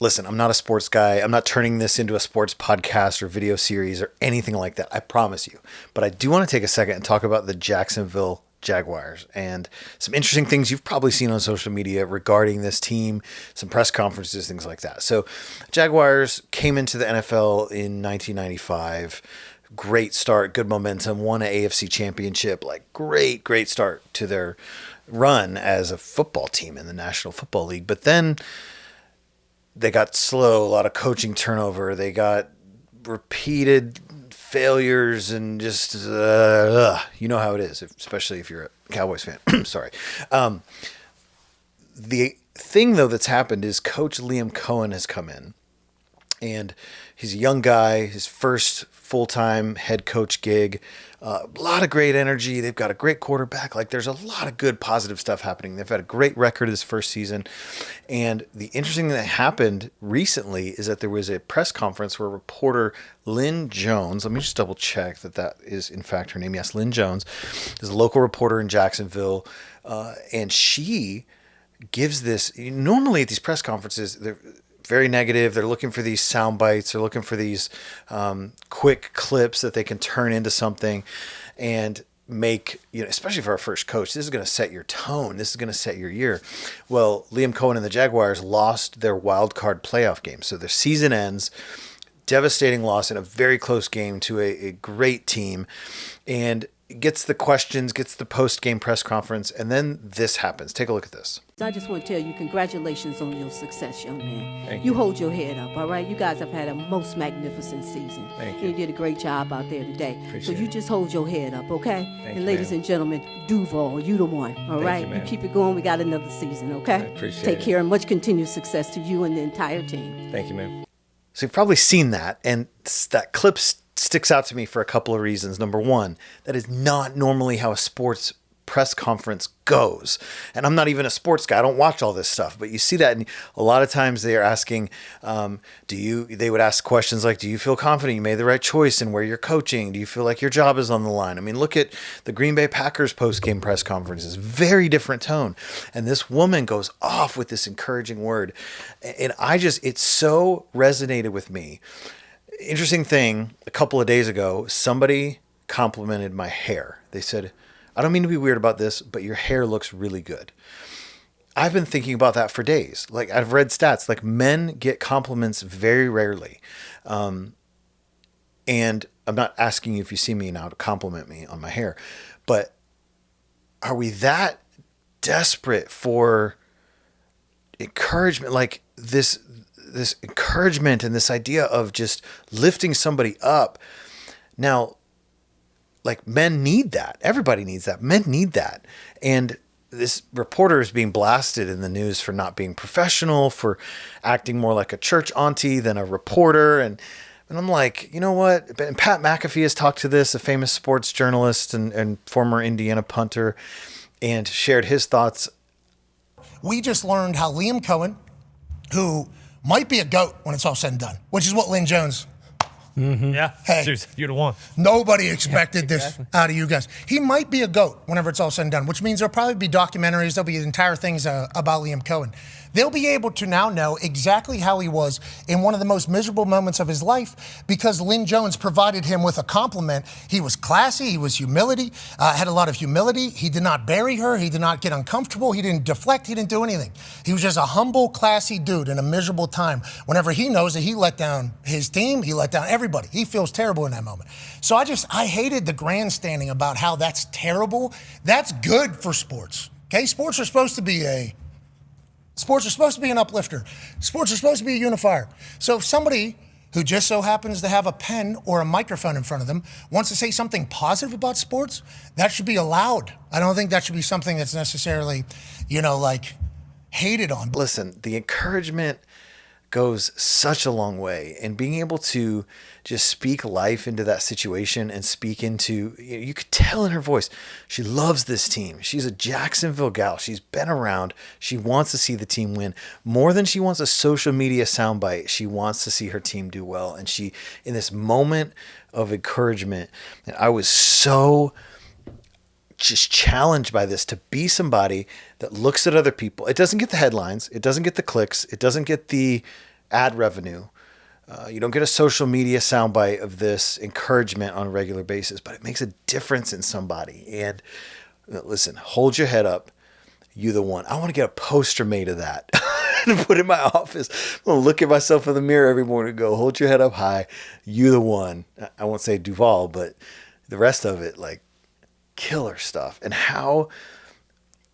listen, I'm not a sports guy. I'm not turning this into a sports podcast or video series or anything like that. I promise you. But I do want to take a second and talk about the Jacksonville Jaguars and some interesting things you've probably seen on social media regarding this team, some press conferences, things like that. So Jaguars came into the NFL in 1995. Great start, good momentum, won an AFC championship, like great start to their run as a football team in the National Football League. But then they got slow, a lot of coaching turnover. They got repeated failures and just, you know how it is, especially if you're a Cowboys fan. Sorry. The thing, though, that's happened is Coach Liam Cohen has come in. And he's a young guy, his first full-time head coach gig. A lot of great energy. They've got a great quarterback. Like, there's a lot of good, positive stuff happening. They've had a great record this first season. And the interesting thing that happened recently is that there was a press conference where reporter Lynn Jones, let me just double check that is in fact her name. Yes, Lynn Jones is a local reporter in Jacksonville. And she gives this, normally at these press conferences, they're very negative. They're looking for these sound bites. They're looking for these quick clips that they can turn into something and make, especially for our first coach, this is going to set your tone. This is going to set your year. Well, Liam Cohen and the Jaguars lost their wild card playoff game. So their season ends, devastating loss in a very close game to a great team, and gets the questions, gets the post-game press conference, and then this happens. Take a look at this. I just want to tell you, congratulations on your success, young man. Thank you. You Hold your head up, all right? You guys have had a most magnificent season. Thank you. You did a great job out there today. Appreciate so you it. just hold your head up, okay? Thank and you, ladies ma'am. and gentlemen, Duval, you the one, all Thank right? you, ma'am. keep it going. We got another season, okay? I appreciate Take it. care and much continued success to you and the entire team. Thank you, ma'am. So you've probably seen that, and that clip sticks out to me for a couple of reasons. Number one, that is not normally how a sports press conference goes. And I'm not even a sports guy. I don't watch all this stuff, but you see that. And a lot of times they are asking, they would ask questions like, do you feel confident you made the right choice in where you're coaching? Do you feel like your job is on the line? I mean, look at the Green Bay Packers post-game press conferences, very different tone. And this woman goes off with this encouraging word. And it so resonated with me. Interesting thing, a couple of days ago, somebody complimented my hair. They said, I don't mean to be weird about this, but your hair looks really good. I've been thinking about that for days. Like, I've read stats, like men get compliments very rarely. And I'm not asking you if you see me now to compliment me on my hair, but are we that desperate for encouragement? Like this encouragement and this idea of just lifting somebody up. Now, like, men need that. Everybody needs that. Men need that. And this reporter is being blasted in the news for not being professional, for acting more like a church auntie than a reporter. And I'm like, you know what? And Pat McAfee has talked to this, a famous sports journalist and former Indiana punter, and shared his thoughts. We just learned how Liam Cohen, who might be a GOAT when it's all said and done, which is what Lynn Jones. Yeah, Hey. you're the one. Nobody expected this out of you guys. He might be a GOAT whenever it's all said and done, which means there'll probably be documentaries, there'll be entire things about Liam Cohen. They'll be able to now know exactly how he was in one of the most miserable moments of his life because Lynn Jones provided him with a compliment. He was classy, he was had a lot of humility. He did not bury her, he did not get uncomfortable, he didn't deflect, he didn't do anything. He was just a humble, classy dude in a miserable time. Whenever he knows that he let down his team, he let down everybody. He feels terrible in that moment. So I hated the grandstanding about how that's terrible. That's good for sports. Okay, sports are supposed to be an uplifter. Sports are supposed to be a unifier. So if somebody who just so happens to have a pen or a microphone in front of them wants to say something positive about sports, that should be allowed. I don't think that should be something that's necessarily, hated on. Listen, the encouragement goes such a long way, and being able to just speak life into that situation and speak into, you could tell in her voice, she loves this team. She's a Jacksonville gal. She's been around. She wants to see the team win more than she wants a social media soundbite. She wants to see her team do well. And she, in this moment of encouragement, and I was so just challenged by this, to be somebody that looks at other people. It doesn't get the headlines. It doesn't get the clicks. It doesn't get the ad revenue. You don't get a social media soundbite of this encouragement on a regular basis, but it makes a difference in somebody. And listen, hold your head up. You the one. I want to get a poster made of that and put in my office. I'm going to look at myself in the mirror every morning and go, hold your head up high. You the one. I won't say Duval, but the rest of it, like, killer stuff. And how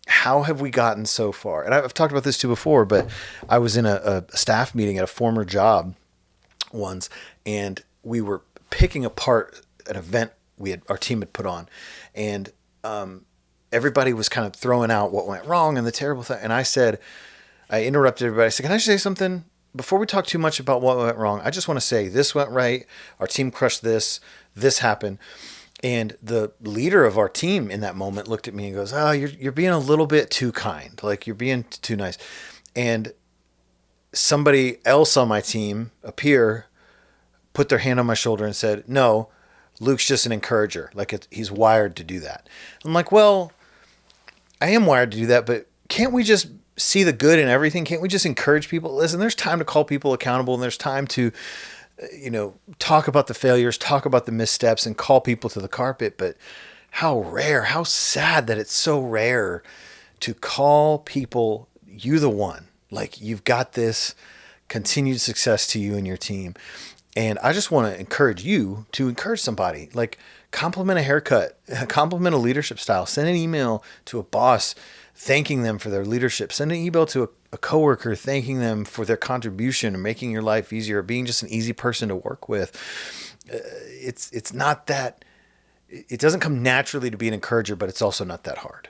have we gotten so far? And I've talked about this too before, but I was in a staff meeting at a former job once, and we were picking apart an event our team had put on, and everybody was kind of throwing out what went wrong and the terrible thing. And I interrupted everybody. I said, "Can I say something before we talk too much about what went wrong? I just want to say this went right. Our team crushed this. This happened." And the leader of our team in that moment looked at me and goes, "Oh, you're being a little bit too kind. Like, you're being too nice." And somebody else on my team, a peer, put their hand on my shoulder and said, "No, Luke's just an encourager. Like, he's wired to do that." I'm like, well, I am wired to do that, but can't we just see the good in everything? Can't we just encourage people? Listen, there's time to call people accountable, and there's time to, talk about the failures, talk about the missteps, and call people to the carpet. But how rare, how sad that it's so rare to call people, you the one. Like, you've got this, continued success to you and your team. And I just want to encourage you to encourage somebody. Like, compliment a haircut, compliment a leadership style, send an email to a boss thanking them for their leadership, send an email to a coworker thanking them for their contribution and making your life easier, being just an easy person to work with. It's not that, it doesn't come naturally to be an encourager, but it's also not that hard.